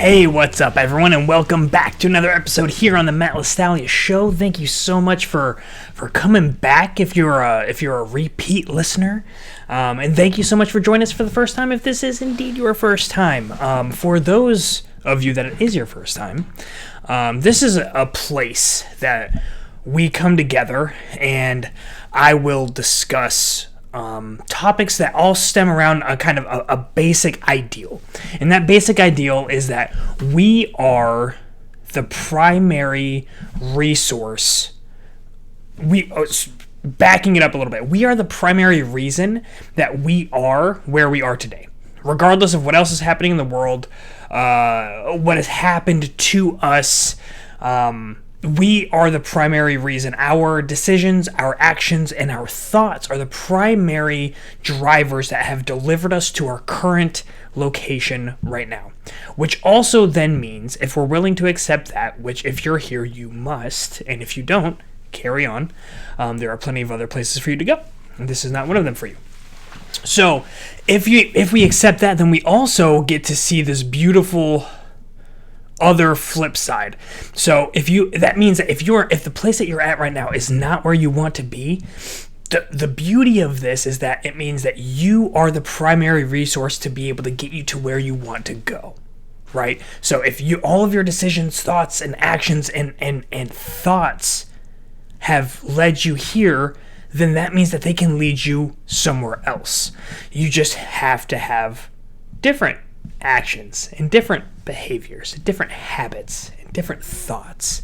Hey, what's up, everyone, and welcome back to another episode here on the Matt LaStalia Show. Thank you so much for coming back if you're a repeat listener, and thank you so much for joining us for the first time if this is indeed your first time. For those of you that it is your first time, this is a place that we come together and I will discuss topics that all stem around a kind of a basic ideal. And that basic ideal is that we are the primary resource. Backing it up a little bit, we are the primary reason that we are where we are today. Regardless of what else is happening in the world, what has happened to us, we are the primary reason. Our decisions, our actions, and our thoughts are the primary drivers that have delivered us to our current location right now. Which also then means, if we're willing to accept that, which if you're here, you must, and if you don't, carry on. There are plenty of other places for you to go, and this is not one of them for you. So, if we accept that, then we also get to see this beautiful other flip side. So that means that if the place that you're at right now is not where you want to be, the beauty of this is that it means that you are the primary resource to be able to get you to where you want to go, right? So if all of your decisions, thoughts, and actions and thoughts have led you here, then that means that they can lead you somewhere else. You just have to have different actions and different behaviors, different habits, and different thoughts.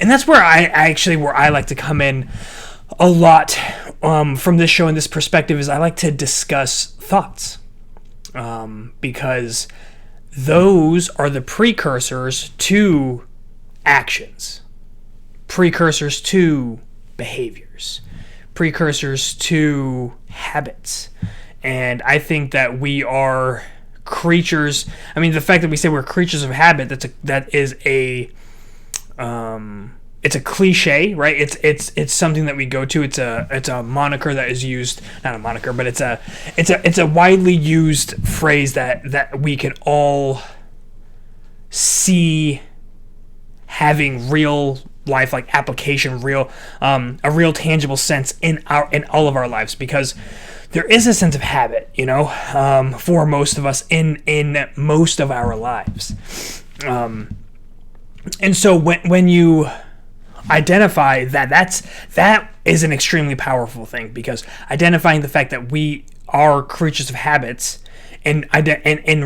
And that's where I like to come in a lot from this show and this perspective is I like to discuss thoughts because those are the precursors to actions, precursors to behaviors, precursors to habits. And I think that we are creatures. I mean, the fact that we say we're creatures of habit, it's a cliche, right? It's something that we go to. It's a moniker that is used, not a moniker, but it's a widely used phrase that we can all see having real life, like application, a real tangible sense in all of our lives, because there is a sense of habit, for most of us in most of our lives. And so when you identify that is an extremely powerful thing, because identifying the fact that we are creatures of habits and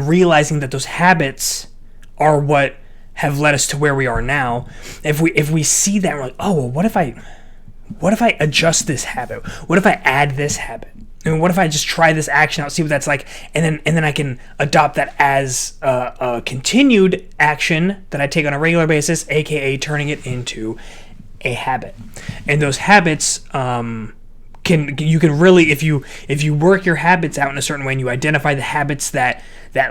realizing that those habits are what have led us to where we are now. If we see that, we're like, oh, well, what if I adjust this habit? What if I add this habit? And what if I just try this action out, see what that's like, and then I can adopt that as a continued action that I take on a regular basis, aka turning it into a habit. And those habits you can really, if you work your habits out in a certain way and you identify the habits that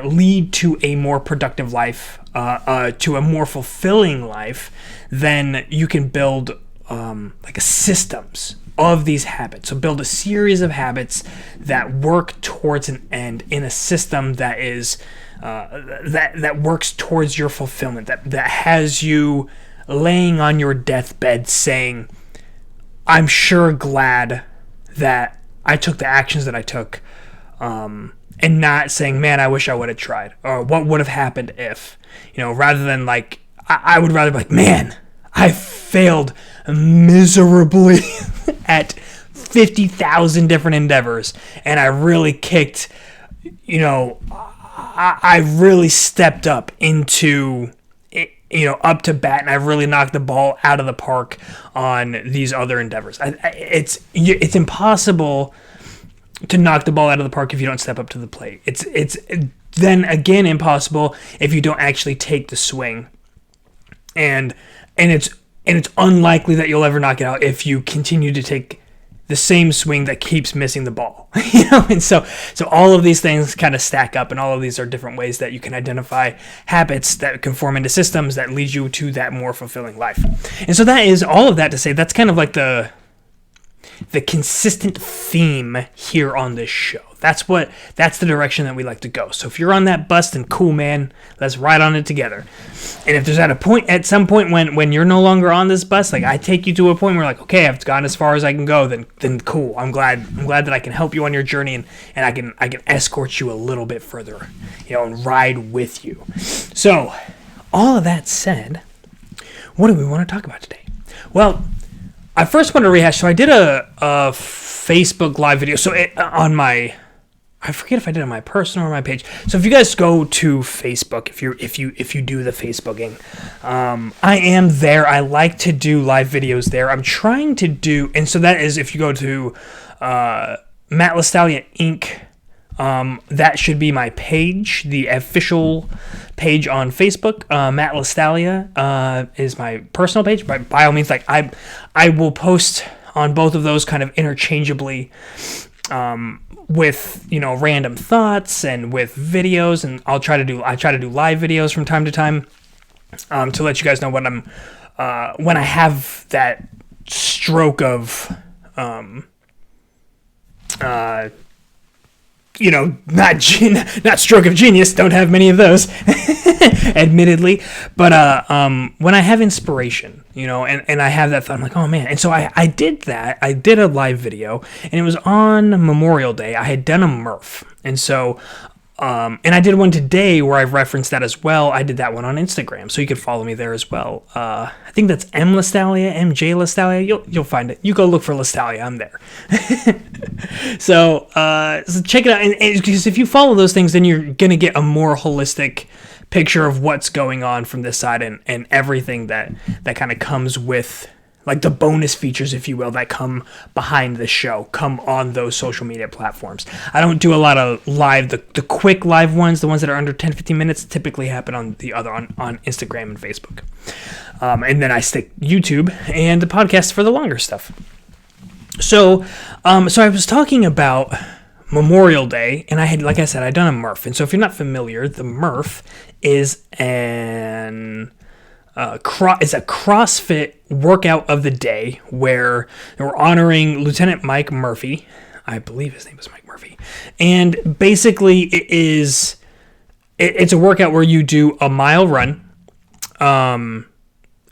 lead to a more productive life, to a more fulfilling life, then you can build like a systems of these habits. So build a series of habits that work towards an end in a system that is that works towards your fulfillment, that has you laying on your deathbed saying, I'm sure glad that I took the actions that I took, and not saying, man, I wish I would have tried, or what would have happened if, rather than like, I would rather be like, man, I failed miserably at 50,000 different endeavors, and I really kicked, I really stepped up into, up to bat, and I really knocked the ball out of the park on these other endeavors. It's impossible to knock the ball out of the park if you don't step up to the plate. It's then again impossible if you don't actually take the swing, and it's unlikely that you'll ever knock it out if you continue to take the same swing that keeps missing the ball. And so all of these things kind of stack up, and all of these are different ways that you can identify habits that can form into systems that lead you to that more fulfilling life. And so that is all of that to say that's kind of like the consistent theme here on this show. That's the direction that we like to go. So if you're on that bus, then cool, man. Let's ride on it together. And if there's at some point when you're no longer on this bus, like I take you to a point where like, okay, I've gone as far as I can go, then cool. I'm glad that I can help you on your journey and I can escort you a little bit further, and ride with you. So all of that said, what do we want to talk about today? Well, I first want to rehash. So I did a Facebook live video. So I forget if I did it on my personal or my page. So if you guys go to Facebook, if you do the Facebooking, I am there. I like to do live videos there. I'm trying to do, and so that is if you go to Matt LaStalia Inc. That should be my page, the official page on Facebook. Matt LaStalia is my personal page. By all means, like I will post on both of those kind of interchangeably, with random thoughts and with videos, and I try to do live videos from time to time, to let you guys know when I have that stroke of not stroke of genius. Don't have many of those, admittedly. But when I have inspiration, and I have that thought, I'm like, oh man. And so I did that. I did a live video, and it was on Memorial Day. I had done a Murph, and so. And I did one today where I referenced that as well. I did that one on Instagram, so you could follow me there as well. I think that's M LaStalia, MJ LaStalia. You'll find it. You go look for LaStalia. I'm there. So check it out. And because if you follow those things, then you're gonna get a more holistic picture of what's going on from this side and everything that kind of comes with. Like the bonus features, if you will, that come behind the show, come on those social media platforms. I don't do a lot of live, the quick live ones, the ones that are under 10, 15 minutes, typically happen on Instagram and Facebook. And then I stick YouTube and the podcast for the longer stuff. So I was talking about Memorial Day, and I had, like I said, I'd done a Murph. And so if you're not familiar, the Murph is it's a CrossFit workout of the day where we're honoring Lieutenant Mike Murphy. I believe his name is Mike Murphy. And basically it's a workout where you do a mile run, and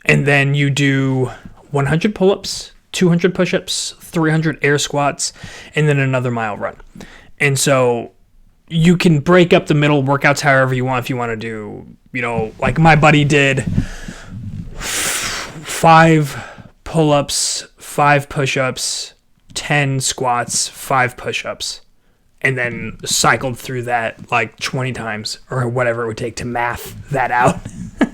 then you do 100 pull-ups, 200 push-ups, 300 air squats, and then another mile run. And so you can break up the middle workouts however you want. If you want to do, like my buddy did 5 pull-ups, 5 push-ups, 10 squats, 5 push-ups, and then cycled through that like 20 times or whatever it would take to math that out.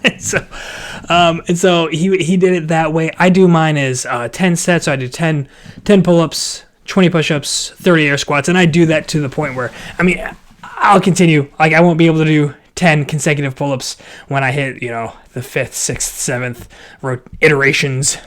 And so he did it that way. I do mine as 10 sets. So I do 10 pull-ups, 20 push-ups, 30 air squats, and I do that to the point where, I'll continue. Like I won't be able to do 10 consecutive pull-ups when I hit, the 5th, 6th, 7th iterations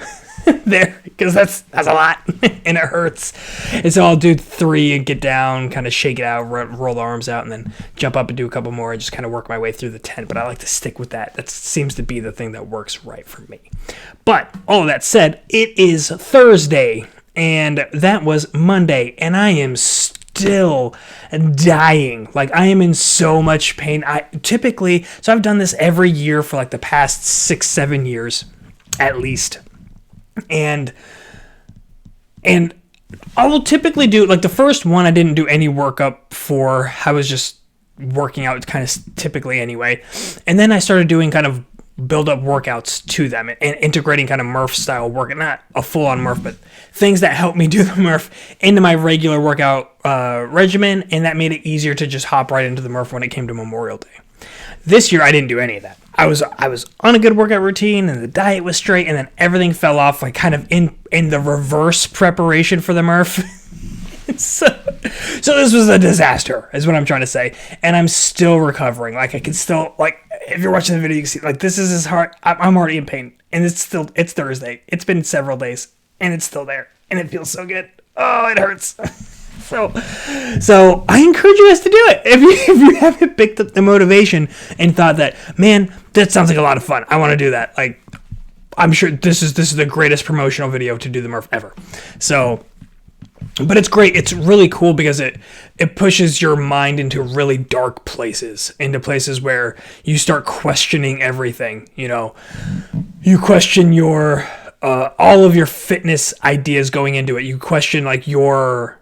there, because that's a lot and it hurts. And so I'll do 3 and get down, kind of shake it out, roll the arms out, and then jump up and do a couple more and just kind of work my way through the 10. But I like to stick with that. That seems to be the thing that works right for me. But all of that said, it is Thursday, and that was Monday, and I am still dying. Like I am in so much pain. So I've done this every year for like the past 6-7 years at least, and I will typically do, like the first one I didn't do any workup for. I was just working out kind of typically anyway, and then I started doing kind of build up workouts to them and integrating kind of Murph style work, not a full on Murph, but things that help me do the Murph into my regular workout regimen, and that made it easier to just hop right into the Murph when it came to Memorial Day. This year I didn't do any of that. I was on a good workout routine, and the diet was straight, and then everything fell off, like kind of in the reverse preparation for the Murph. So this was a disaster, is what I'm trying to say, and I'm still recovering. Like I can still, like, if you're watching the video, you can see, like, this is as hard. I'm already in pain, and it's Thursday. It's been several days, and it's still there, and it feels so good. Oh, it hurts. So I encourage you guys to do it. If you haven't picked up the motivation and thought that, man, that sounds like a lot of fun, I want to do that. Like, I'm sure this is the greatest promotional video to do the Murph ever. So But it's great. It's really cool because it pushes your mind into really dark places, into places where you start questioning everything. You question your all of your fitness ideas going into it. You question like your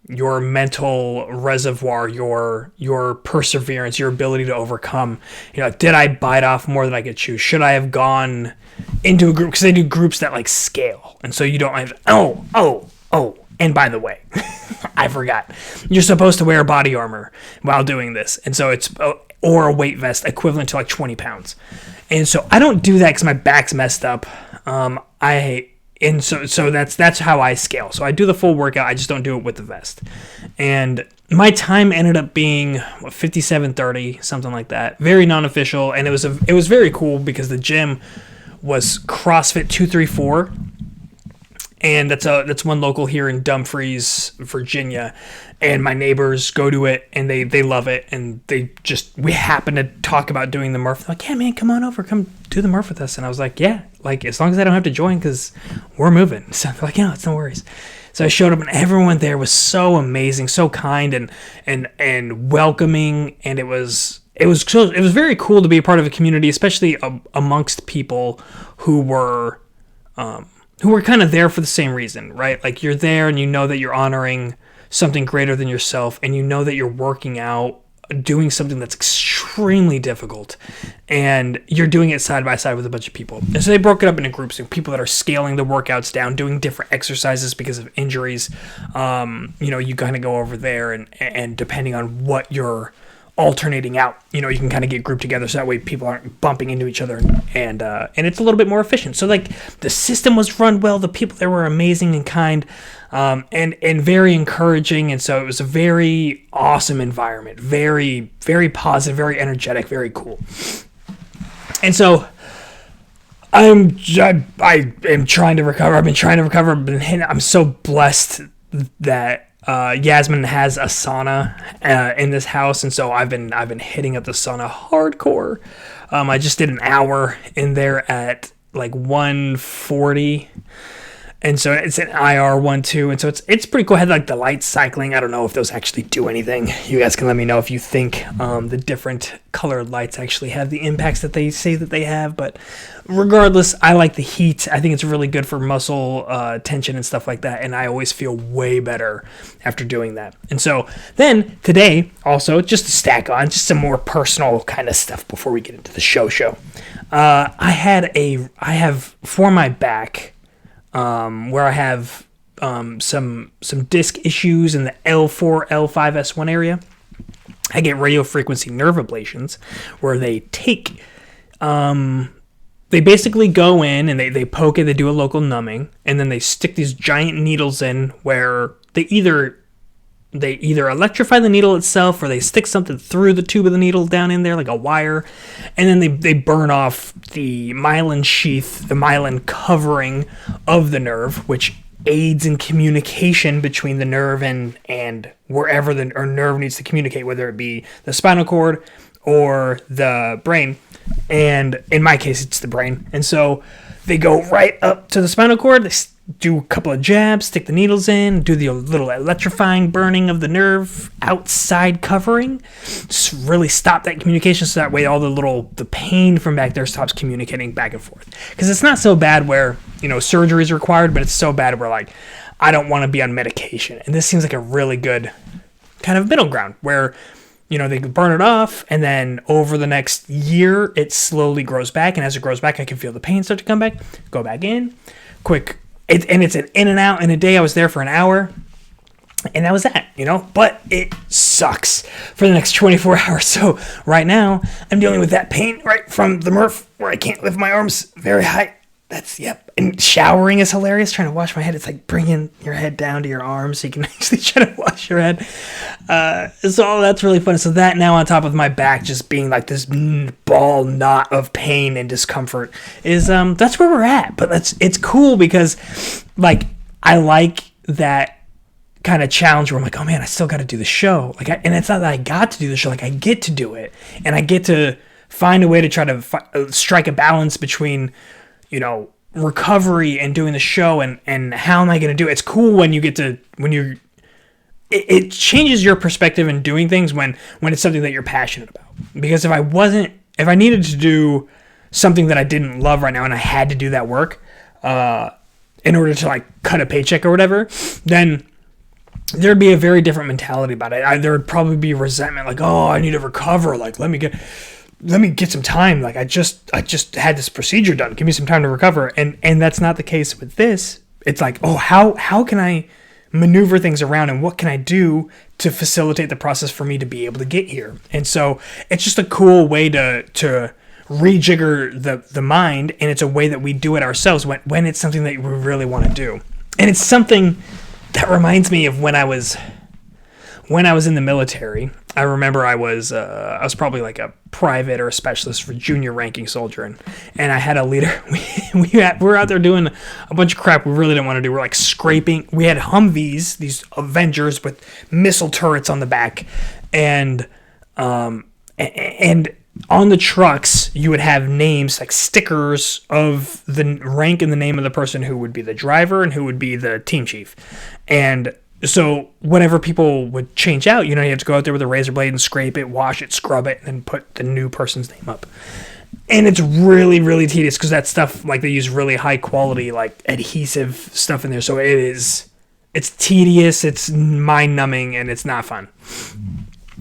mental reservoir, your perseverance, your ability to overcome. Did I bite off more than I could chew? Should I have gone into a group? Because they do groups that like scale, and so you don't have. Oh, and by the way, I forgot. You're supposed to wear body armor while doing this. And so it's, or a weight vest equivalent to like 20 pounds. And so I don't do that because my back's messed up. So that's how I scale. So I do the full workout. I just don't do it with the vest. And my time ended up being 57:30, something like that. Very non-official. And it was very cool because the gym was CrossFit 234. And that's one local here in Dumfries, Virginia, and my neighbors go to it and they love it, and we happen to talk about doing the Murph. They're like, yeah, man, come on over, come do the Murph with us. And I was like, yeah, like as long as I don't have to join because we're moving. So they're like, yeah, it's no worries. So I showed up and everyone there was so amazing, so kind and welcoming, and it was very cool to be a part of a community, especially amongst people who were kind of there for the same reason, right? Like you're there and you know that you're honoring something greater than yourself, and you know that you're working out, doing something that's extremely difficult, and you're doing it side by side with a bunch of people. And so they broke it up into groups of people that are scaling the workouts down, doing different exercises because of injuries. You kind of go over there and depending on what you're alternating out, you can kind of get grouped together so that way people aren't bumping into each other, and it's a little bit more efficient. So like the system was run well, the people there were amazing and kind, and very encouraging, and so it was a very awesome environment, very, very positive, very energetic, very cool. And so I am trying to recover. I've been trying to recover. I'm so blessed that Yasmin has a sauna in this house, and so I've been hitting up the sauna hardcore. I just did an hour in there at like 140, and so it's an IR 1-2, and so it's pretty cool. I had like the lights cycling. I don't know if those actually do anything. You guys can let me know if you think the different colored lights actually have the impacts that they say that they have. But regardless, I like the heat. I think it's really good for muscle tension and stuff like that, and I always feel way better after doing that. And so then today, also, just to stack on, just some more personal kind of stuff before we get into the show. I have for my back, where I have some disc issues in the L4, L5, S1 area. I get radio frequency nerve ablations where they take, they basically go in and they poke it, they do a local numbing, and then they stick these giant needles in where they either electrify the needle itself or they stick something through the tube of the needle down in there like a wire, and then they burn off the myelin sheath, the myelin covering of the nerve, which aids in communication between the nerve and wherever the nerve needs to communicate, whether it be the spinal cord or the brain. And in my case, it's the brain. And so they go right up to the spinal cord, they do a couple of jabs, stick the needles in, do the little electrifying burning of the nerve outside covering, just really stop that communication so that way all the pain from back there stops communicating back and forth. Because it's not so bad where, surgery is required, but it's so bad where like, I don't want to be on medication. And this seems like a really good kind of middle ground where, they can burn it off, and then over the next year, it slowly grows back, and as it grows back, I can feel the pain start to come back, go back in, quick. It's an in and out in a day. I was there for an hour, and that was that, but it sucks for the next 24 hours. So right now I'm dealing with that pain right from the Murph where I can't lift my arms very high. And showering is hilarious. Trying to wash my head, it's like bringing your head down to your arms so you can actually try to wash your head. So that's really fun. So that now on top of my back just being like this ball knot of pain and discomfort is that's where we're at. But it's cool because like I like that kind of challenge where I'm like, oh man, I still got to do the show. And it's not that I got to do the show, like I get to do it, and I get to find a way to try to strike a balance between recovery and doing the show and how am I going to do it. It's cool when you get to, it changes your perspective in doing things when it's something that you're passionate about. Because if I needed to do something that I didn't love right now and I had to do that work in order to like cut a paycheck or whatever, then there'd be a very different mentality about it. There would probably be resentment, like, oh, I need to recover. Like, let me get some time. Like, I just had this procedure done. Give me some time to recover. And that's not the case with this. It's like, oh, how can I maneuver things around and what can I do to facilitate the process for me to be able to get here? And so it's just a cool way to rejigger the mind, and it's a way that we do it ourselves when it's something that we really want to do. And it's something that reminds me of when I was in the military. I remember I was probably like a private or a specialist for junior ranking soldier, and I had a leader. We were out there doing a bunch of crap we really didn't want to do. We're like scraping. We had Humvees, these Avengers with missile turrets on the back, and on the trucks you would have names, like stickers of the rank and the name of the person who would be the driver and who would be the team chief. And so whenever people would change out, you have to go out there with a razor blade and scrape it, wash it, scrub it, and then put the new person's name up. And it's really, really tedious because that stuff, like, they use really high quality, like, adhesive stuff in there. So it's tedious, it's mind numbing, and it's not fun.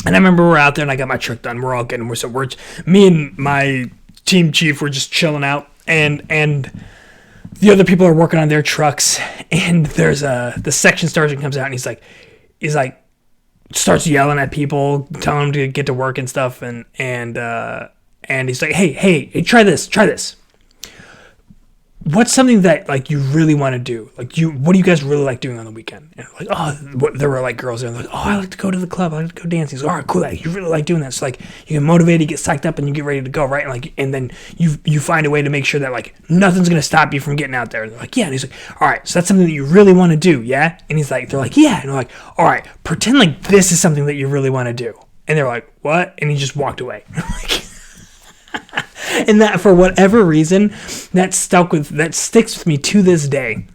And I remember we're out there and I got my truck done. We're all getting, me and my team chief were just chilling out, and the other people are working on their trucks, and there's the section sergeant comes out and he's like starts yelling at people, telling them to get to work and stuff, and he's like, hey, try this. What's something that, like, you really want to do? Like, what do you guys really like doing on the weekend? And like, there were like girls there, and they're like, oh, I like to go to the club, I like to go dancing. So, all right, cool, you really like doing that. So, like, you get motivated, you get psyched up, and you get ready to go, right? And then you find a way to make sure that, like, nothing's gonna stop you from getting out there. And they're like, yeah. And he's like, all right, so that's something that you really want to do, yeah? And they're like, yeah. And they're like, all right, pretend like this is something that you really want to do. And they're like, what? And he just walked away. And that, for whatever reason, that sticks with me to this day.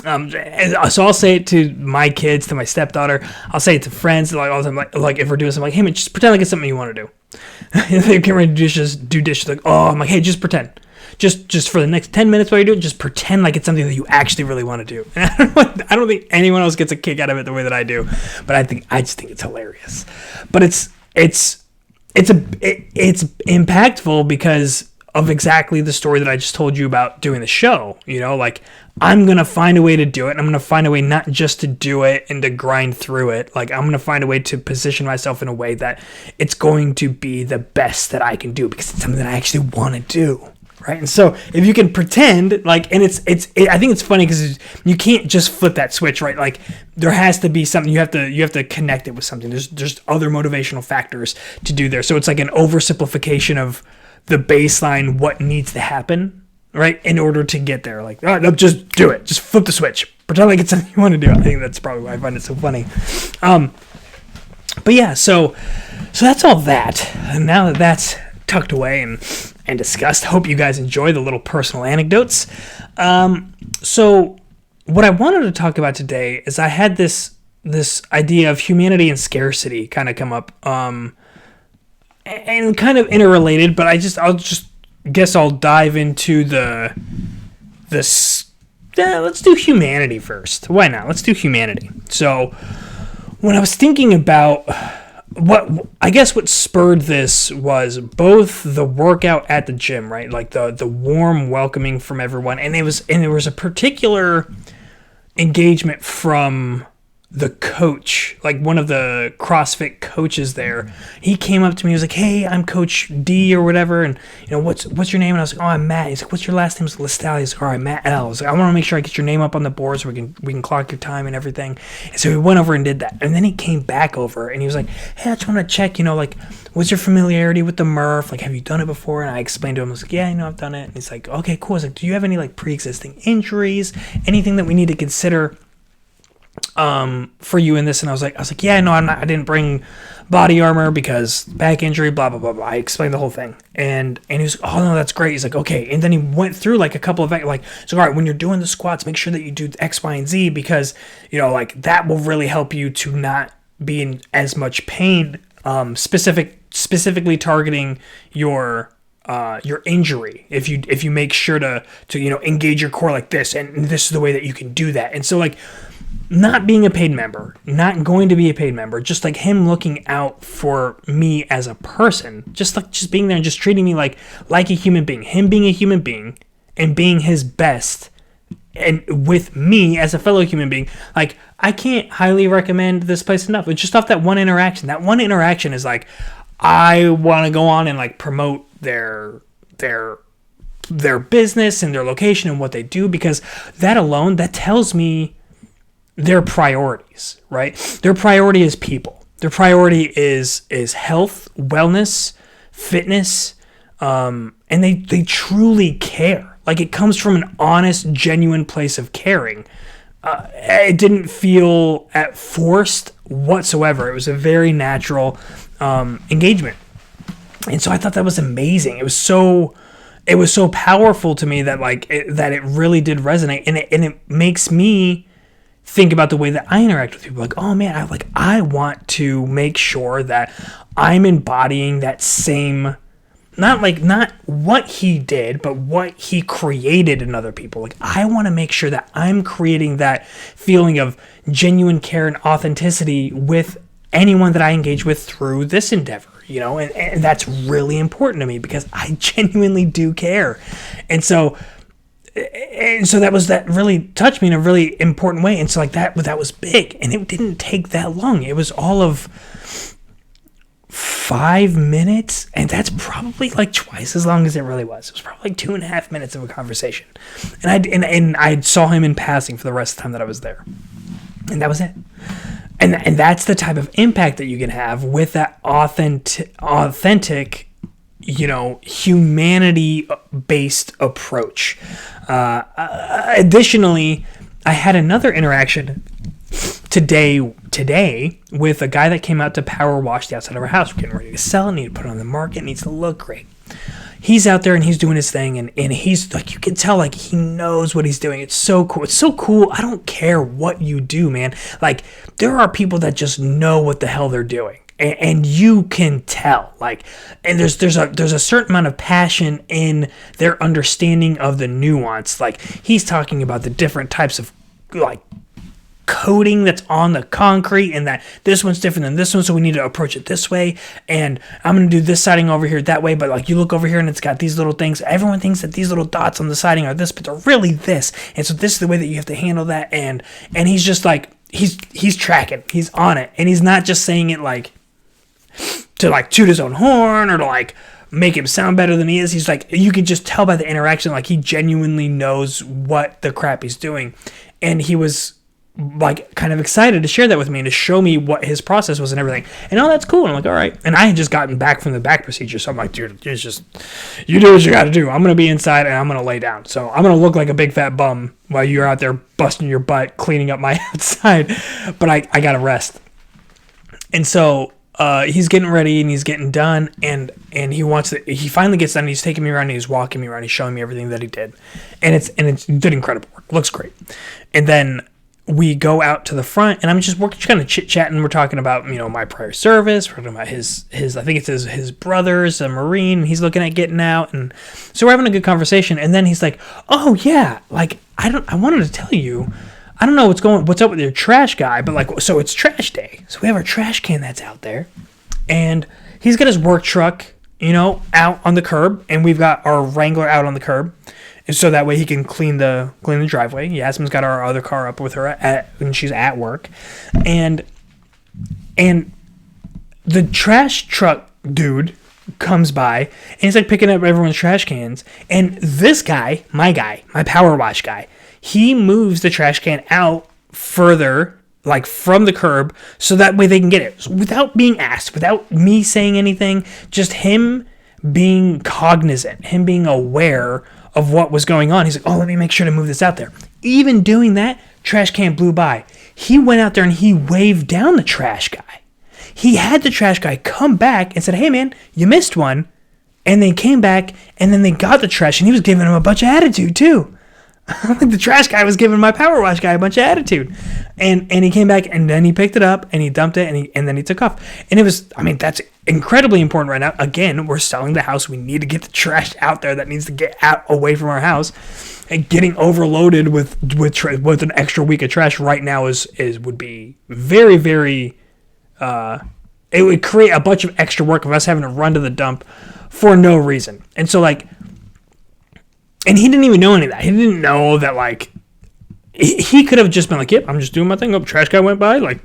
So I'll say it to my kids, to my stepdaughter. I'll say it to friends, like, all the time. Like if we're doing something, like, hey man, just pretend like it's something you want to do. And they get ready to do dishes. Like, oh, I'm like, hey, just pretend. Just for the next 10 minutes while you're doing it, just pretend like it's something that you actually really want to do. And I don't think anyone else gets a kick out of it the way that I do, but I just think it's hilarious. But it's impactful because of exactly the story that I just told you about doing the show. Like, I'm going to find a way to do it. And I'm going to find a way not just to do it and to grind through it. Like, I'm going to find a way to position myself in a way that it's going to be the best that I can do because it's something that I actually want to do. Right? And so if you can pretend, like, and I think it's funny because you can't just flip that switch, right? Like, there has to be something, you have to connect it with something. There's other motivational factors to do there. So it's like an oversimplification of the baseline, what needs to happen, right? In order to get there. Like, oh, no, just do it. Just flip the switch. Pretend like it's something you want to do. I think that's probably why I find it so funny. But yeah, so that's all that. And now that that's tucked away and discussed, hope you guys enjoy the little personal anecdotes. So what I wanted to talk about today is I had this idea of humanity and scarcity kind of come up, and kind of interrelated, but I'll dive into let's do humanity first. Why not? Let's do humanity. So when I was thinking about what spurred this was both the workout at the gym, right? Like the warm welcoming from everyone, and there was a particular engagement from the coach, like one of the CrossFit coaches there. He came up to me, he was like, hey, I'm Coach D or whatever, and what's your name? And I was like, oh, I'm Matt. He's like, what's your last name? It's Listal. He's like, all right, Matt L. I was like, I want to make sure I get your name up on the board so we can clock your time and everything. And so we went over and did that, and then he came back over and he was like, hey, I just want to check, like, what's your familiarity with the Murph? Like, have you done it before? And I explained to him, I was like, yeah, I've done it. And he's like, okay, cool. I was like, do you have any, like, pre-existing injuries, anything that we need to consider for you in this, and I was like, yeah, no, I didn't bring body armor because back injury, blah blah blah blah. I explained the whole thing, and he was like, oh no, that's great. He's like, okay, and then he went through like a couple of like, so all right, when you're doing the squats, make sure that you do X, Y, and Z because like that will really help you to not be in as much pain. Specifically targeting your injury if you make sure to engage your core like this, and this is the way that you can do that. And so like, not being a paid member, not going to be a paid member, just like him looking out for me as a person, just being there and just treating me like a human being, him being a human being and being his best, and with me as a fellow human being, like I can't highly recommend this place enough. It's just off that one interaction. That one interaction is like, I want to go on and like promote their business and their location and what they do, because that alone, that tells me their priorities, right? Their priority is people. Their priority is health, wellness, fitness, and they truly care. Like it comes from an honest, genuine place of caring. It didn't feel forced whatsoever. It was a very natural engagement, and so I thought that was amazing. It was so powerful to me that that it really did resonate, and it makes me think about the way that I interact with people. Like, oh man, I want to make sure that I'm embodying that same, not what he did, but what he created in other people. Like, I want to make sure that I'm creating that feeling of genuine care and authenticity with anyone that I engage with through this endeavor, and that's really important to me because I genuinely do care. And so that really touched me in a really important way. And so like that was big, and it didn't take that long. It was all of 5 minutes, and that's probably like twice as long as it really was. It was probably like 2.5 minutes of a conversation, and I saw him in passing for the rest of the time that I was there, and that was it. And that's the type of impact that you can have with that authentic, humanity-based approach. Additionally, I had another interaction today with a guy that came out to power wash the outside of our house. We're getting ready to sell it, need to put it on the market, needs to look great. He's out there and he's doing his thing, and he's like, you can tell like he knows what he's doing. It's so cool. It's so cool. I don't care what you do, man. Like, there are people that just know what the hell they're doing. And you can tell, like, and there's a certain amount of passion in their understanding of the nuance. Like, he's talking about the different types of like coating that's on the concrete, and that this one's different than this one, so we need to approach it this way. And I'm gonna do this siding over here that way, but like you look over here and it's got these little things. Everyone thinks that these little dots on the siding are this, but they're really this. And so this is the way that you have to handle that. And he's just like he's tracking, he's on it, and he's not just saying it like to like toot his own horn or to like make him sound better than he is. He's like, you can just tell by the interaction, like he genuinely knows what the crap he's doing. And he was like kind of excited to share that with me and to show me what his process was and everything. And that's cool. And I'm like, all right. And I had just gotten back from the back procedure, so I'm like, dude, it's just, you do what you got to do. I'm gonna be inside and I'm gonna lay down. So I'm gonna look like a big fat bum while you're out there busting your butt cleaning up my outside. But I gotta rest. And so he's getting ready and he's getting done, and he finally gets done. And he's taking me around and he's walking me around. He's showing me everything that he did, and it's did incredible work. Looks great. And then we go out to the front, and we're just kind of chit chatting. We're talking about my prior service. We're talking about his I think it's his brother's a Marine. And he's looking at getting out, and so we're having a good conversation. And then he's like, "Oh yeah, like I wanted to tell you." I don't know what's up with your trash guy, but like, so it's trash day. So we have our trash can that's out there, and he's got his work truck, out on the curb, and we've got our Wrangler out on the curb, and so that way he can clean the driveway. Yasmin's got our other car up with her when she's at work, and the trash truck dude comes by, and he's like picking up everyone's trash cans, and this guy, my power wash guy, he moves the trash can out further, like from the curb, so that way they can get it without being asked, without me saying anything, just him being cognizant, him being aware of what was going on. He's like, oh, let me make sure to move this out there. Even doing that trash can blew by. He went out there and he waved down the trash guy. He had the trash guy come back and said, hey man, you missed one. And they came back and then they got the trash and he was giving him a bunch of attitude too. Like the trash guy was giving my power wash guy a bunch of attitude. And he came back and then he picked it up and he dumped it and then he took off. And it was, that's incredibly important right now. Again, we're selling the house. We need to get the trash out there that needs to get out away from our house. And getting overloaded with an extra week of trash right now would be very, very, it would create a bunch of extra work of us having to run to the dump for no reason. And so and he didn't even know any of that. He didn't know that, he could have just been like, yep, I'm just doing my thing. Oh, trash guy went by.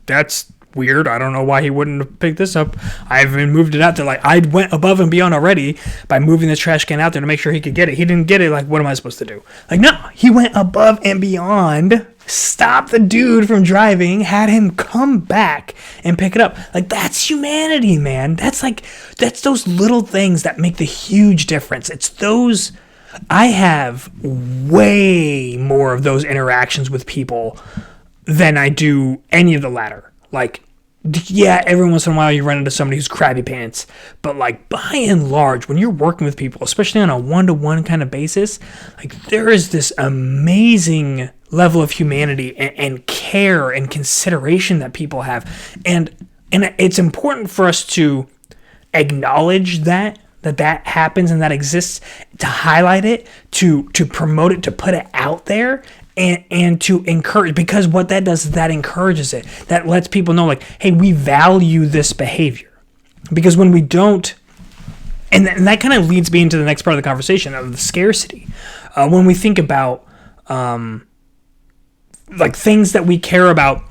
That's weird. I don't know why he wouldn't have picked this up. I even moved it out there. I went above and beyond already by moving the trash can out there to make sure he could get it. He didn't get it. What am I supposed to do? No, he went above and beyond, stopped the dude from driving, had him come back and pick it up. That's humanity, man. That's those little things that make the huge difference. It's those... I have way more of those interactions with people than I do any of the latter. Yeah, every once in a while you run into somebody who's crabby pants, but by and large, when you're working with people, especially on a one-to-one kind of basis, there is this amazing level of humanity and care and consideration that people have, and it's important for us to acknowledge that happens and that exists, to highlight it, to promote it, to put it out there, and to encourage, because what that does is that encourages it. That lets people know, hey, we value this behavior. Because when we don't, and that kind of leads me into the next part of the conversation of the scarcity. When we think about things that we care about,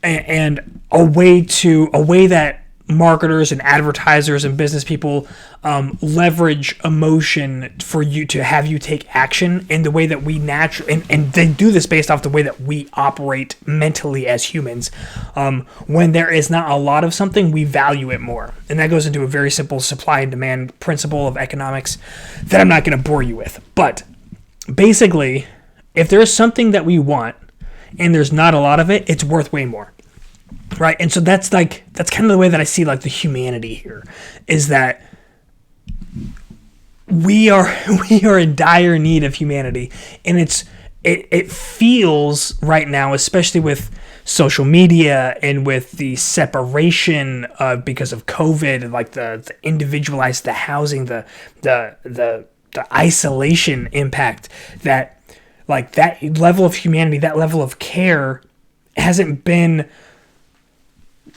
and a way that marketers and advertisers and business people leverage emotion for you to have you take action in the way that we naturally, and they do this based off the way that we operate mentally as humans. When there is not a lot of something, we value it more. And that goes into a very simple supply and demand principle of economics that I'm not going to bore you with. But basically, if there's something that we want and there's not a lot of it, it's worth way more. Right, and so that's kind of the way that I see the humanity here, is that we are in dire need of humanity, and it feels right now, especially with social media and with the separation because of COVID, the individualized, the housing, the isolation impact, that that level of humanity, that level of care hasn't been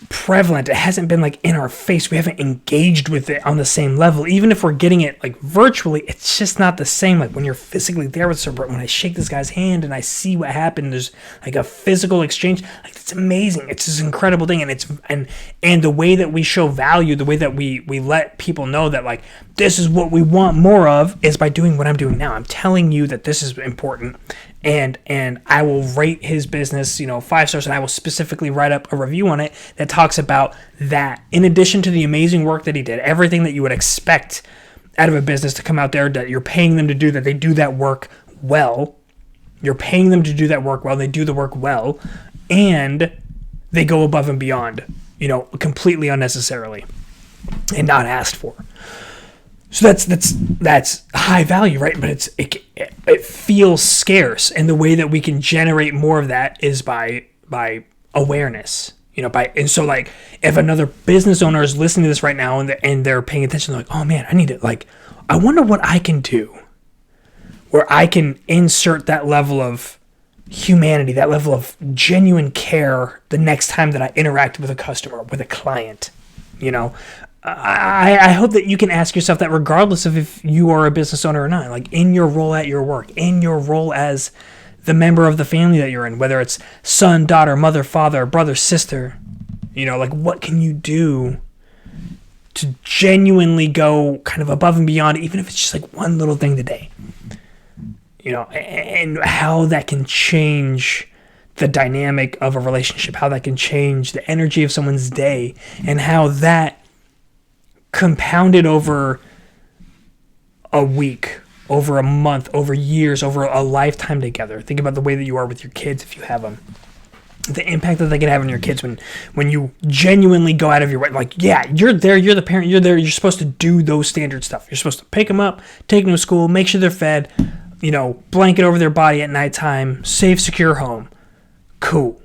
prevalent. It hasn't been in our face. We haven't engaged with it on the same level. Even if we're getting it virtually, it's just not the same. When you're physically there with someone, when I shake this guy's hand and I see what happened, there's a physical exchange. It's amazing. It's this incredible thing, and the way that we show value, the way that we let people know that this is what we want more of, is by doing what I'm doing now. I'm telling you that this is important. And I will rate his business, 5 stars, and I will specifically write up a review on it that talks about that. In addition to the amazing work that he did, everything that you would expect out of a business to come out there, that you're paying them to do, that they do that work well. You're paying them to do that work well. They do the work well, and they go above and beyond, completely unnecessarily and not asked for. So that's high value, right? But it feels scarce, and the way that we can generate more of that is by awareness, and so if another business owner is listening to this right now and they're paying attention, they're oh man, I need it. I wonder what I can do where I can insert that level of humanity, that level of genuine care the next time that I interact with a customer, with a client, I hope that you can ask yourself that regardless of if you are a business owner or not, in your role at your work, in your role as the member of the family that you're in, whether it's son, daughter, mother, father, brother, sister, what can you do to genuinely go kind of above and beyond, even if it's just one little thing today, and how that can change the dynamic of a relationship, how that can change the energy of someone's day, and how that compounded over a week over a month, over years, over a lifetime together. Think about the way that you are with your kids if you have them. The impact that they can have on your kids when you genuinely go out of your way. Like, yeah, you're there, you're the parent, you're there, you're supposed to do those standard stuff. You're supposed to pick them up, take them to school, make sure they're fed, blanket over their body at nighttime, safe, secure home. Cool.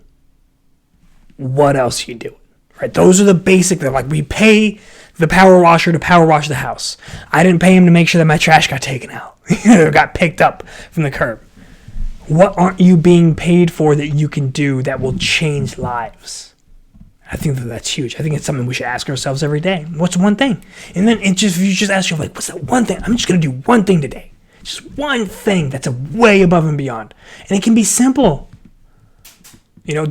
What else are you doing? Right? Those are the basic, like, we pay the power washer to power wash the house. I didn't pay him to make sure that my trash got taken out. Got picked up from the curb. What aren't you being paid for that you can do that will change lives? I think that's huge. I think it's something we should ask ourselves every day. What's one thing? And then you just ask yourself, like, what's that one thing? I'm just going to do one thing today. Just one thing that's way above and beyond. And it can be simple.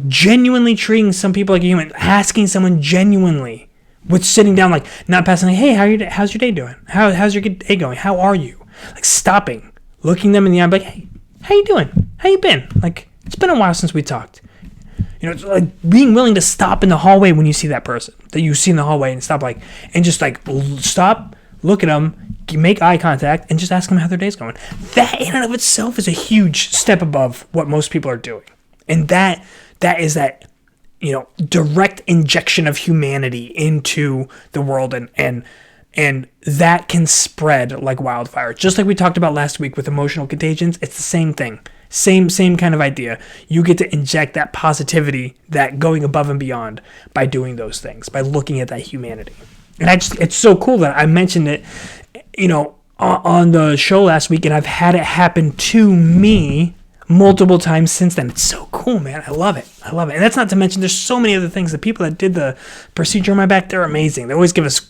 Genuinely treating some people like a human. Asking someone genuinely. With sitting down, like, not passing, like, hey, how's your day doing? How's your day going? How are you? Like, stopping. Looking them in the eye, like, hey, how you doing? How you been? Like, it's been a while since we talked. It's like being willing to stop in the hallway when you see that person that you see in the hallway and stop, like, and just like stop, look at them, make eye contact, and just ask them how their day's going. That in and of itself is a huge step above what most people are doing. And that is that, direct injection of humanity into the world and that can spread like wildfire. Just like we talked about last week with emotional contagions, it's the same thing. Same kind of idea. You get to inject that positivity, that going above and beyond by doing those things, by looking at that humanity. And it's so cool that I mentioned it, on the show last week, and I've had it happen to me multiple times since then. It's so cool, man. I love it. And that's not to mention there's so many other things. The people that did the procedure on my back, they're amazing. They always give us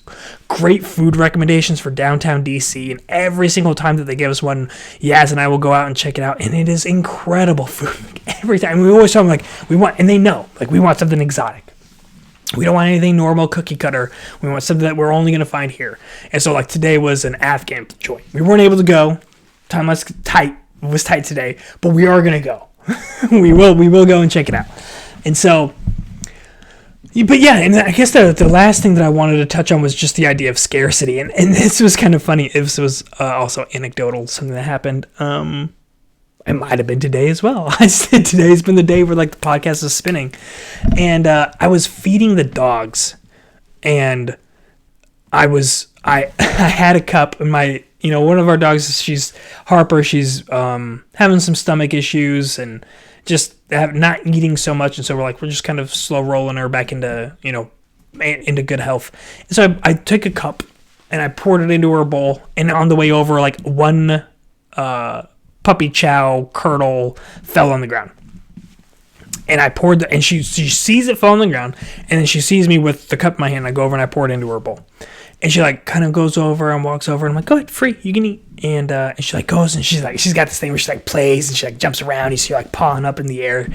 great food recommendations for downtown DC, and every single time that they give us one, Yaz and I will go out and check it out, and it is incredible food. Every time. We always tell them, like, and they know, like, we want something exotic. We don't want anything normal, cookie cutter. We want something that we're only going to find here. And so, like, today was an Afghan joint. We weren't able to go. Time was tight today, but we are going to go. we will go and check it out. And so, but yeah, and I guess the last thing that I wanted to touch on was just the idea of scarcity. And this was kind of funny. This was also anecdotal, something that happened. It might have been today as well. Today's been the day where, like, the podcast is spinning. And I was feeding the dogs, and I had a cup in my, one of our dogs, she's Harper, she's having some stomach issues and just not eating so much. And so we're just kind of slow rolling her back into, into good health. And so I took a cup and I poured it into her bowl, and on the way over, like, one puppy chow kernel fell on the ground. And I poured and she sees it fall on the ground, and then she sees me with the cup in my hand. I go over and I pour it into her bowl. And she, like, kind of goes over and walks over, and I'm like, go ahead, free, you can eat. And she, like, goes, and she's got this thing where she, like, plays, and she, like, jumps around. You see her, like, pawing up in the air.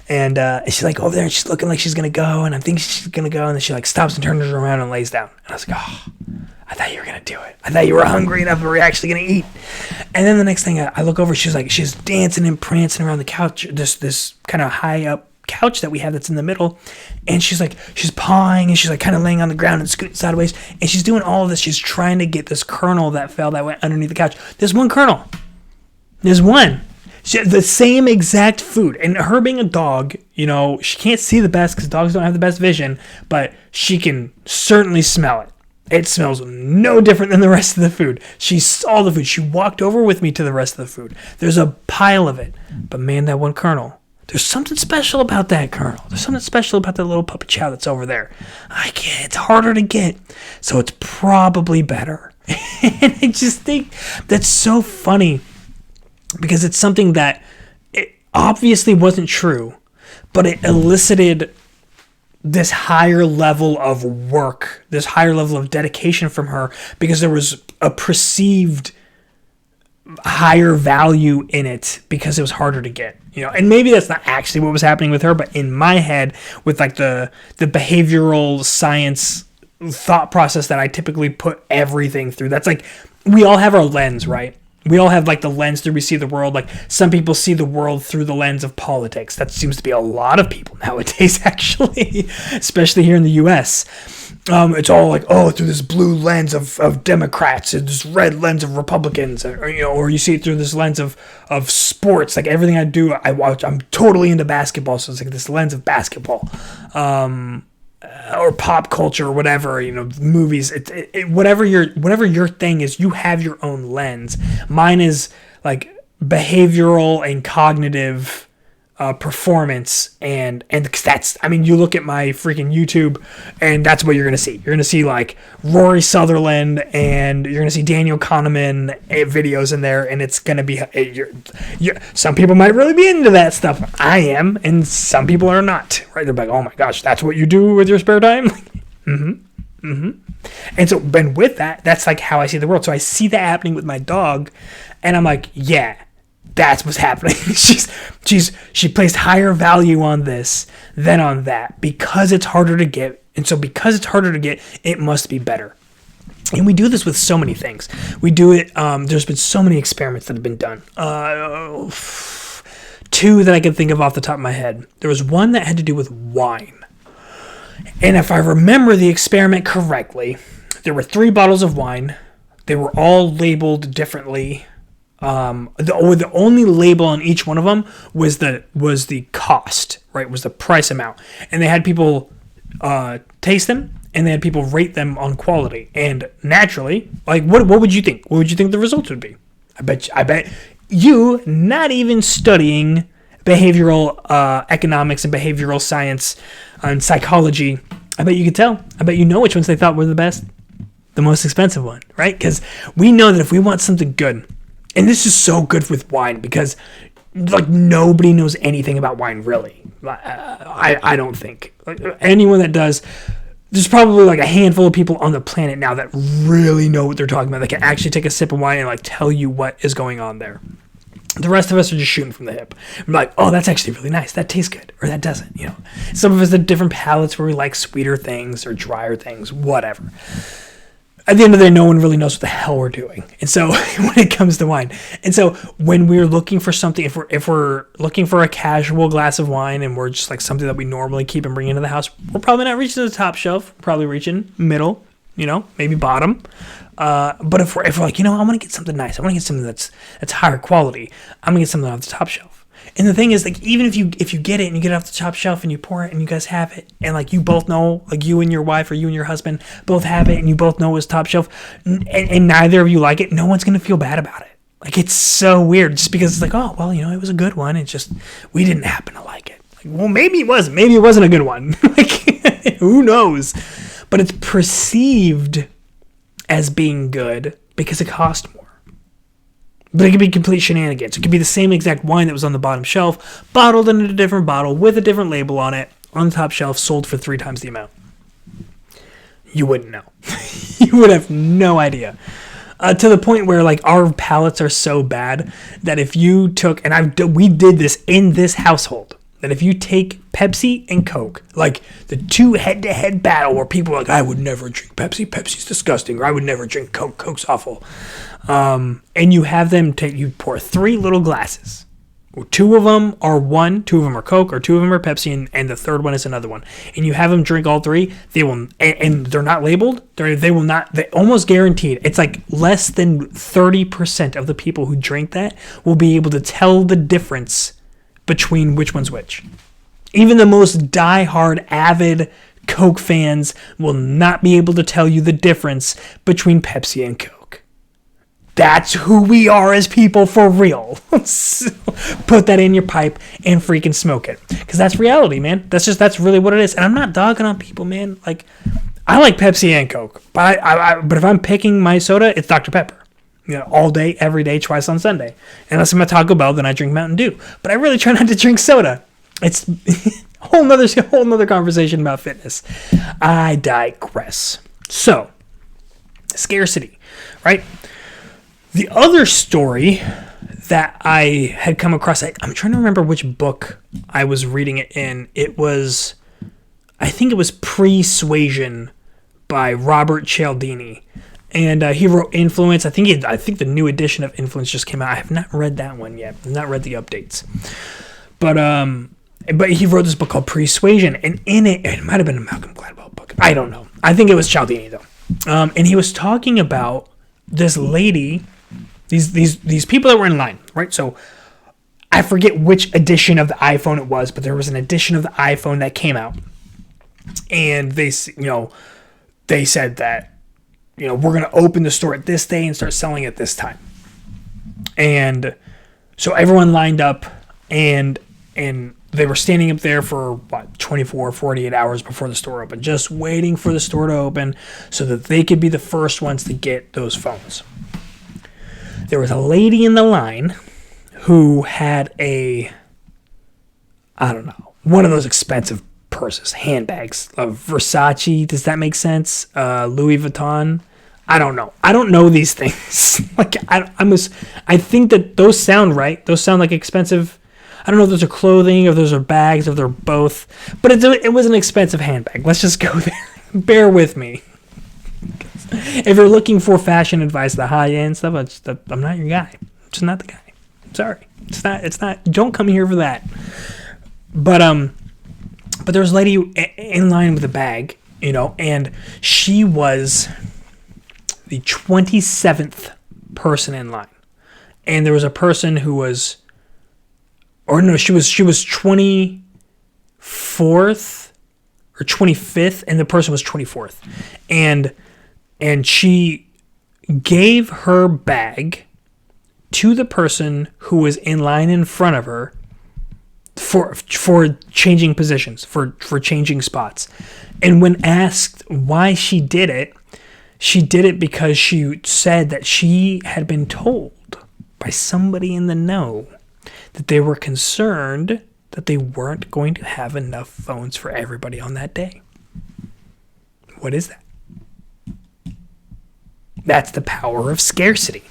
And she's, like, over there, and she's looking like she's going to go, and I'm thinking she's going to go, and then she, like, stops and turns around and lays down. And I was like, oh, I thought you were going to do it. I thought you were hungry enough and we're actually going to eat. And then the next thing I look over, she's dancing and prancing around the couch, this kind of high up couch that we have that's in the middle, and she's pawing, and she's, like, kind of laying on the ground and scooting sideways, and she's doing all of this. She's trying to get this kernel that fell that went underneath the couch. There's one kernel. There's one. The same exact food. And her being a dog, she can't see the best because dogs don't have the best vision, but she can certainly smell it. It smells no different than the rest of the food. She saw the food. She walked over with me to the rest of the food. There's a pile of it. But man, that one kernel, there's something special about that kernel. There's something special about that little puppy chow that's over there. It's harder to get, so it's probably better. And I just think that's so funny because it's something that it obviously wasn't true, but it elicited this higher level of work, this higher level of dedication from her because there was a perceived higher value in it because it was harder to get, and maybe that's not actually what was happening with her, but in my head with, like, the behavioral science thought process that I typically put everything through, that's like, we all have our lens, right? We all have, like, the lens through we see the world. Like, some people see the world through the lens of politics. That seems to be a lot of people nowadays, actually, especially here in the US. It's all like, oh, through this blue lens of Democrats and this red lens of Republicans, or you see it through this lens of sports. Like everything I do, I watch. I'm totally into basketball, so it's like this lens of basketball, or pop culture, or whatever. Movies. Whatever your thing is, you have your own lens. Mine is like behavioral and cognitive. Performance and that's, you look at my freaking YouTube and that's what you're gonna see. You're gonna see like Rory Sutherland and you're gonna see Daniel Kahneman videos in there, and it's gonna be some people might really be into that stuff. I am, and some people are not. Right? They're like, oh my gosh, that's what you do with your spare time. And so, and with that, that's like how I see the world. So I see that happening with my dog, and I'm like, yeah. That's what's happening. She placed higher value on this than on that because it's harder to get. And so because it's harder to get, it must be better. And we do this with so many things. We do it. There's been so many experiments that have been done. Two that I can think of off the top of my head. There was one that had to do with wine. And if I remember the experiment correctly, there were 3 bottles of wine. They were all labeled differently. The only label on each one of them was the cost, right? Was the price amount, and they had people taste them, and they had people rate them on quality. And naturally, like what would you think? What would you think the results would be? I bet you, not even studying behavioral economics and behavioral science and psychology, I bet you could tell. I bet you know which ones they thought were the best, the most expensive one, right? Because we know that if we want something good. And this is so good with wine because, like, nobody knows anything about wine, really. I don't think. Like, anyone that does, there's probably, like, a handful of people on the planet now that really know what they're talking about. They can actually take a sip of wine and, like, tell you what is going on there. The rest of us are just shooting from the hip. We're like, oh, that's actually really nice. That tastes good. Or that doesn't, Some of us have different palates where we like sweeter things or drier things, whatever. At the end of the day, no one really knows what the hell we're doing. And so when it comes to wine. And so when we're looking for something, if we're looking for a casual glass of wine and we're just like something that we normally keep and bring into the house, we're probably not reaching the top shelf. We're probably reaching middle, maybe bottom. But if we're like, I want to get something nice. I want to get something that's higher quality. I'm going to get something off the top shelf. And the thing is, like, even if you get it and you get it off the top shelf and you pour it and you guys have it, and like you both know, like you and your wife or you and your husband both have it and you both know it's top shelf, and neither of you like it, no one's gonna feel bad about it. Like, it's so weird just because it's like, oh well, it was a good one. It's just we didn't happen to like it. Like, well, maybe it wasn't a good one. Like, who knows? But it's perceived as being good because it cost more. But it could be complete shenanigans. It could be the same exact wine that was on the bottom shelf, bottled in a different bottle with a different label on it, on the top shelf, sold for 3 times the amount. You wouldn't know. You would have no idea. To the point where, like, our palates are so bad that if you took, and we did this in this household, that if you take Pepsi and Coke, like the 2 head-to-head battle where people are like, I would never drink Pepsi, Pepsi's disgusting, or I would never drink Coke, Coke's awful. And you have them you pour 3 little glasses. 2 of them are 2 of them are Coke, or 2 of them are Pepsi, and the third one is another one. And you have them drink all 3, they will, and they're not labeled, they will not, they almost guaranteed, it's like less than 30% of the people who drink that will be able to tell the difference between which one's which. Even the most diehard, avid Coke fans will not be able to tell you the difference between Pepsi and Coke. That's who we are as people for real. So put that in your pipe and freaking smoke it. Because that's reality, man. That's really what it is. And I'm not dogging on people, man. Like, I like Pepsi and Coke. But but if I'm picking my soda, it's Dr. Pepper. All day, every day, twice on Sunday. Unless I'm at Taco Bell, then I drink Mountain Dew. But I really try not to drink soda. It's a whole nother conversation about fitness. I digress. So, scarcity, right? The other story that I had come across, I'm trying to remember which book I was reading it in. I think it was Persuasion by Robert Cialdini. And he wrote Influence. I think the new edition of Influence just came out. I have not read that one yet. I've not read the updates. But he wrote this book called Persuasion, and in it might have been a Malcolm Gladwell book. I don't know. I think it was Cialdini though. And he was talking about this lady, these people that were in line, right? So I forget which edition of the iPhone it was, but there was an edition of the iPhone that came out, and they said that, we're going to open the store at this day and start selling at this time. And so everyone lined up, and they were standing up there for 24, 48 hours before the store opened, just waiting for the store to open so that they could be the first ones to get those phones. There was a lady in the line who had one of those expensive purses, handbags, Versace. Does that make sense? Louis Vuitton. I don't know. I don't know these things. I think that those sound right. Those sound like expensive. I don't know if those are clothing, if those are bags, if they're both. But it was an expensive handbag. Let's just go there. Bear with me. If you're looking for fashion advice, the high end stuff, I'm not your guy. I'm just not the guy. Sorry. It's not. Don't come here for that. But there was a lady in line with a bag, and she was the 27th person in line. And there was a person who was, she was 24th or 25th, and the person was 24th. And she gave her bag to the person who was in line in front of her for changing positions, for changing spots. And when asked why she did it because she said that she had been told by somebody in the know that they were concerned that they weren't going to have enough phones for everybody on that day. What is that? That's the power of scarcity.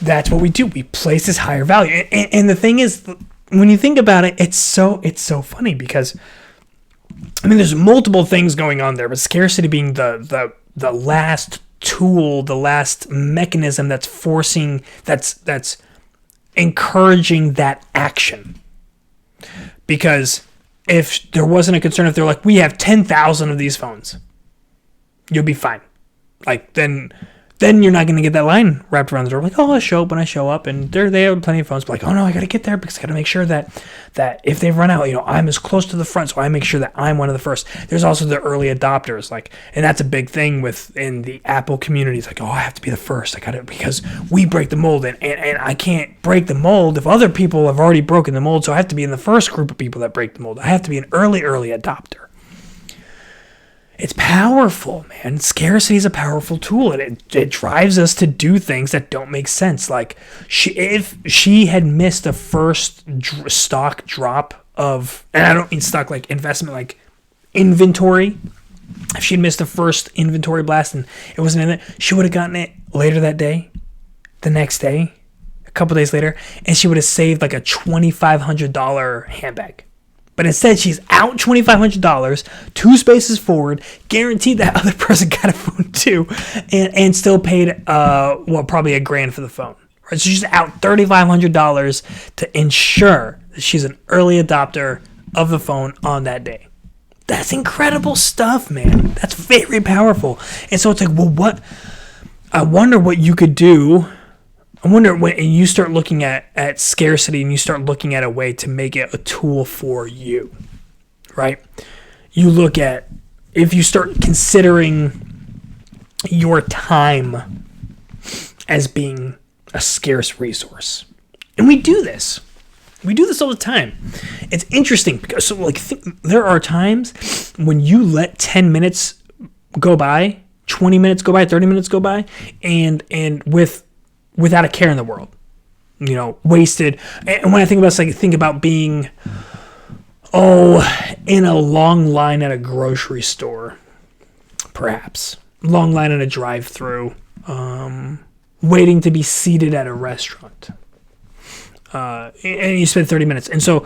That's what we do. We place this higher value. And the thing is, when you think about it, it's so funny because, there's multiple things going on there, but scarcity being the last tool, the last mechanism that's encouraging that action. Because if there wasn't a concern, if they're like, we have 10,000 of these phones, you'll be fine. Then you're not going to get that line wrapped around the door. Like, I'll show up when I show up, and they have plenty of phones. But like, oh no, I got to get there because I got to make sure that if they run out, I'm as close to the front, so I make sure that I'm one of the first. There's also the early adopters, and that's a big thing within the Apple community. It's like, oh, I have to be the first. I got to, because we break the mold, and I can't break the mold if other people have already broken the mold. So I have to be in the first group of people that break the mold. I have to be an early adopter. It's powerful, man. Scarcity is a powerful tool, and it drives us to do things that don't make sense. Like, if she had missed the first stock drop of, and I don't mean stock like investment, like inventory. If she'd missed the first inventory blast and it wasn't in it, she would have gotten it later that day, the next day, a couple days later, and she would have saved like a $2,500 handbag. But instead, she's out $2,500, 2 spaces forward, guaranteed that other person got a phone too, and still paid, probably $1,000 for the phone. Right? So she's out $3,500 to ensure that she's an early adopter of the phone on that day. That's incredible stuff, man. That's very powerful. And so it's like, well, I wonder what you could do. I wonder when you start looking at scarcity and you start looking at a way to make it a tool for you, right? You look at, if you start considering your time as being a scarce resource. And we do this. We do this all the time. It's interesting because there are times when you let 10 minutes go by, 20 minutes go by, 30 minutes go by, and without a care in the world, wasted. And when I think about this, think about being, in a long line at a grocery store, perhaps. Long line at a drive-thru, waiting to be seated at a restaurant. And you spend 30 minutes. And so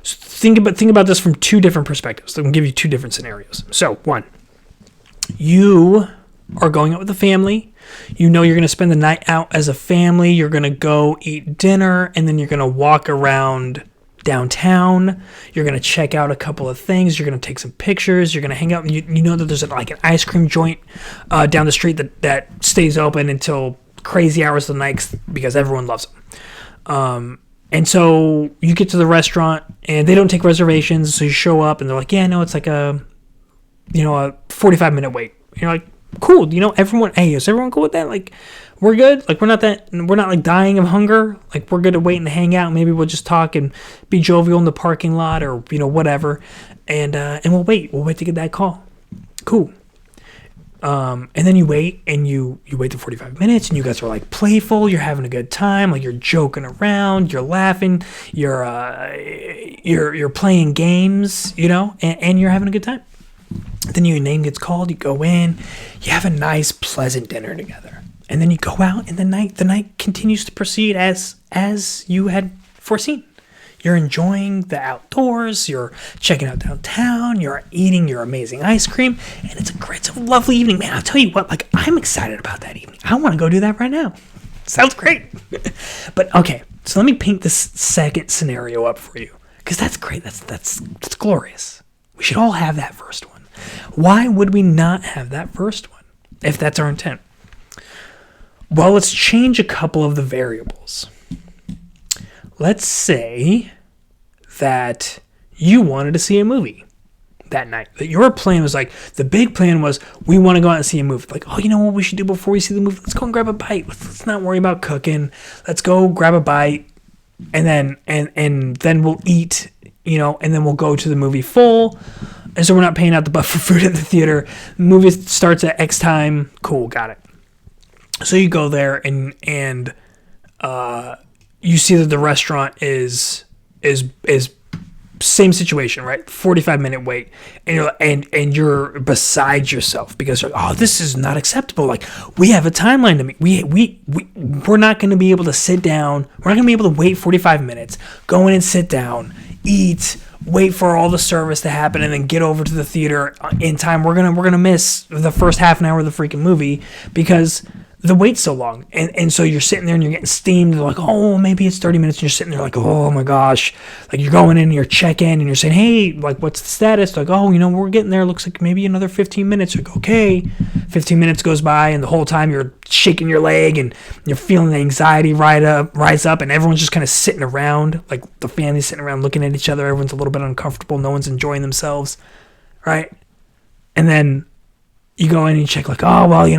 think about this from 2 different perspectives. I'm going to give you 2 different scenarios. So, 1, you are going out with the family. You're going to spend the night out as a family. You're going to go eat dinner, and then you're going to walk around downtown. You're going to check out a couple of things. You're going to take some pictures. You're going to hang out. You know that there's like an ice cream joint down the street that stays open until crazy hours of the night because everyone loves them. And so you get to the restaurant and they don't take reservations. So you show up and they're like, yeah, no, it's like a 45-minute wait. And you're like, cool. Hey, is everyone cool with that? Like, we're good. Like, we're not like dying of hunger. Like, we're good to wait and hang out. Maybe we'll just talk and be jovial in the parking lot or, whatever. And we'll wait. We'll wait to get that call. Cool. And then you wait and you wait the 45 minutes and you guys are like playful. You're having a good time. Like, you're joking around. You're laughing. You're playing games, and you're having a good time. Then your name gets called. You go in. You have a nice, pleasant dinner together. And then you go out, and the night continues to proceed as you had foreseen. You're enjoying the outdoors. You're checking out downtown. You're eating your amazing ice cream, and it's a lovely evening, man. I'll tell you what, like, I'm excited about that evening. I want to go do that right now. Sounds great. But okay, so let me paint this second scenario up for you, because that's great. That's glorious. We should all have that first one. Why would we not have that first one if that's our intent? Well, let's change a couple of the variables. Let's say that you wanted to see a movie that night. That your plan was like, the big plan was, we want to go out and see a movie. Like, oh, you know what we should do before we see the movie? Let's go and grab a bite. Let's not worry about cooking. Let's go grab a bite, and then we'll eat, and then we'll go to the movie full. And so we're not paying out the butt for food at the theater. The movie starts at X time. Cool, got it. So you go there and you see that the restaurant is same situation, right? 45-minute wait, and you're beside yourself because you're like, oh, this is not acceptable. Like, we have a timeline to meet. We're not going to be able to sit down. We're not going to be able to wait 45 minutes. Go in and sit down, eat, wait for all the service to happen, and then get over to the theater in time. We're gonna miss the first half an hour of the freaking movie because the wait's so long. And so you're sitting there and you're getting steamed. They're like, oh, maybe it's 30 minutes. And you're sitting there like, oh my gosh. Like, you're going in and you're checking and you're saying, hey, like, what's the status? Like, oh, we're getting there. Looks like maybe another 15 minutes. You're like, okay. 15 minutes goes by and the whole time you're shaking your leg and you're feeling the anxiety rise up, and everyone's just kind of sitting around. Like, the family's sitting around looking at each other. Everyone's a little bit uncomfortable. No one's enjoying themselves. Right? And then you go in and you check, like, oh, well, we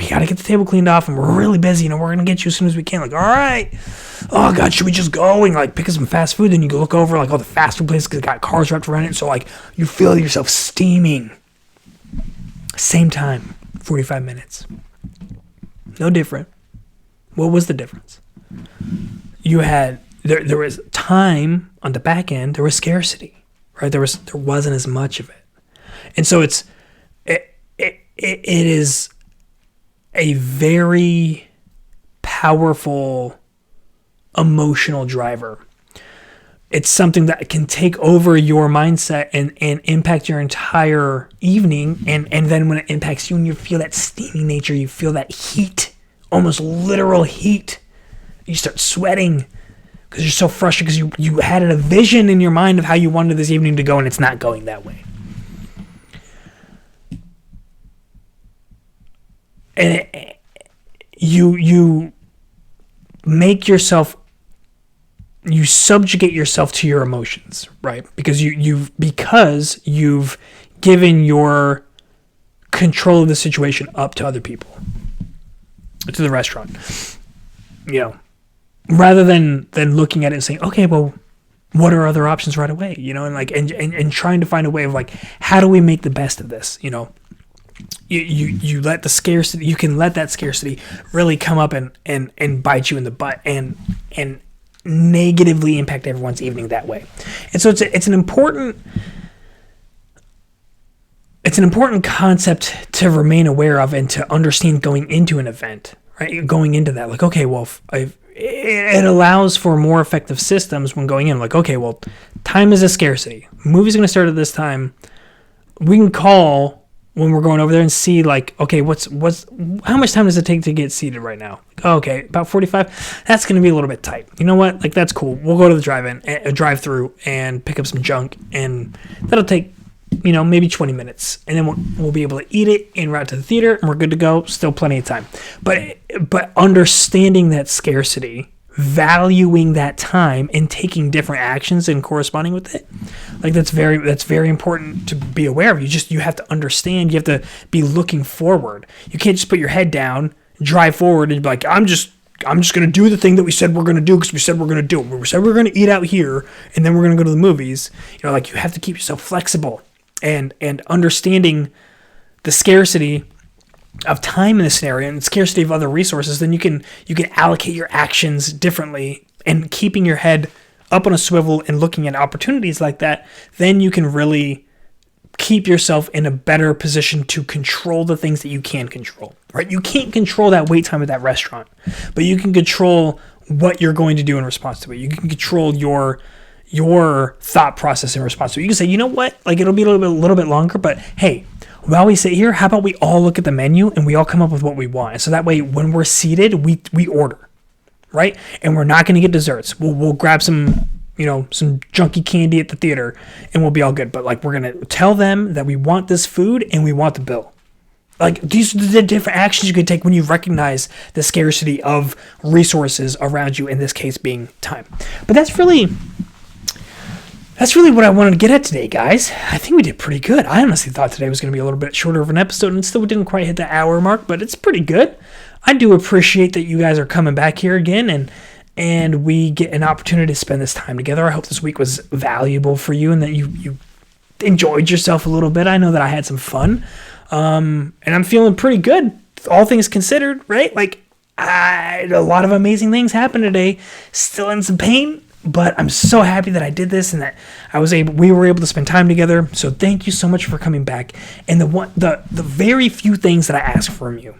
got to get the table cleaned off and we're really busy. We're going to get you as soon as we can. Like, all right. Oh, God, should we just go and, like, pick up some fast food? Then you go look over, like, all the fast food places because they got cars wrapped around it. So, like, you feel yourself steaming. Same time, 45 minutes. No different. What was the difference? You had, there was time on the back end. There was scarcity, right? There wasn't as much of it. And so it is a very powerful emotional driver. It's something that can take over your mindset and impact your entire evening. And then when it impacts you and you feel that steaming nature, you feel that heat, almost literal heat. You start sweating because you're so frustrated because you had a vision in your mind of how you wanted this evening to go, and it's not going that way. And you make yourself, you subjugate yourself to your emotions, right? Because you've given your control of the situation up to other people, to the restaurant, rather than looking at it and saying, okay, well, what are other options right away? And trying to find a way of, like, how do we make the best of this? You let the scarcity, you can let that scarcity really come up and bite you in the butt and negatively impact everyone's evening that way. And so it's an important concept to remain aware of and to understand going into an event, right? Going into that, like, okay, well, it allows for more effective systems when going in. Like, okay, well, time is a scarcity. Movie's going to start at this time. We can call when we're going over there and see like, okay, how much time does it take to get seated right now? Okay, about 45. That's going to be a little bit tight. You know what? Like, that's cool. We'll go to the drive-through and pick up some junk, and that'll take, maybe 20 minutes, and then we'll be able to eat it en route to the theater, and we're good to go. Still plenty of time. But understanding that scarcity, valuing that time, and taking different actions and corresponding with it, like that's very important to be aware of. You have to understand. You have to be looking forward. You can't just put your head down, drive forward, and be like, I'm just going to do the thing that we said we're going to do because we said we're going to do it. We said we're going to eat out here, and then we're going to go to the movies. Like, you have to keep yourself flexible and understanding the scarcity of time in this scenario and scarcity of other resources. Then you can allocate your actions differently, and keeping your head up on a swivel and looking at opportunities like that, then you can really keep yourself in a better position to control the things that you can control, right? You can't control that wait time at that restaurant, but you can control what you're going to do in response to it. You can control your thought process in response to it. You can say, you know what, like, it'll be a little bit longer, but hey, while we sit here, how about we all look at the menu and we all come up with what we want? And so that way, when we're seated, we order, right? And we're not going to get desserts. We'll grab some junky candy at the theater, and we'll be all good. But like, we're going to tell them that we want this food and we want the bill. Like, these are the different actions you can take when you recognize the scarcity of resources around you, in this case being time. But that's really what I wanted to get at today, guys. I think we did pretty good. I honestly thought today was going to be a little bit shorter of an episode, and still didn't quite hit the hour mark, but it's pretty good. I do appreciate that you guys are coming back here again, and we get an opportunity to spend this time together. I hope this week was valuable for you and that you enjoyed yourself a little bit. I know that I had some fun, and I'm feeling pretty good, all things considered, right? Like, a lot of amazing things happened today. Still in some pain, but I'm so happy that I did this and that we were able to spend time together. So thank you so much for coming back. And the very few things that I ask from you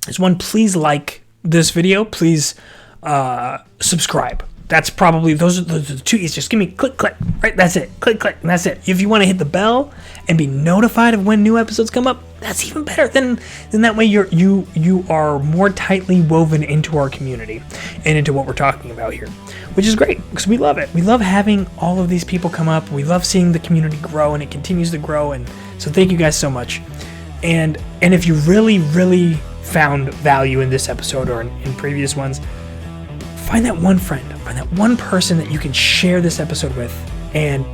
is, one, please like this video. Please subscribe. That's probably, those are the two easiest. Just give me click, right? That's it. Click, and that's it. If you want to hit the bell and be notified of when new episodes come up, that's even better. Then that way you are more tightly woven into our community and into what we're talking about here, which is great because we love it. We love having all of these people come up. We love seeing the community grow, and it continues to grow. And so thank you guys so much. And if you really, really found value in this episode or in previous ones, find that one friend, find that one person that you can share this episode with, and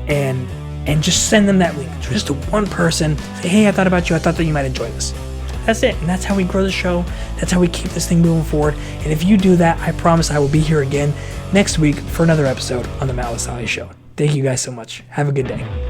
just send them that link. Just to one person, say, hey, I thought about you. I thought that you might enjoy this. That's it. And that's how we grow the show. That's how we keep this thing moving forward. And if you do that, I promise I will be here again next week for another episode on the Malice Alley Show. Thank you guys so much. Have a good day.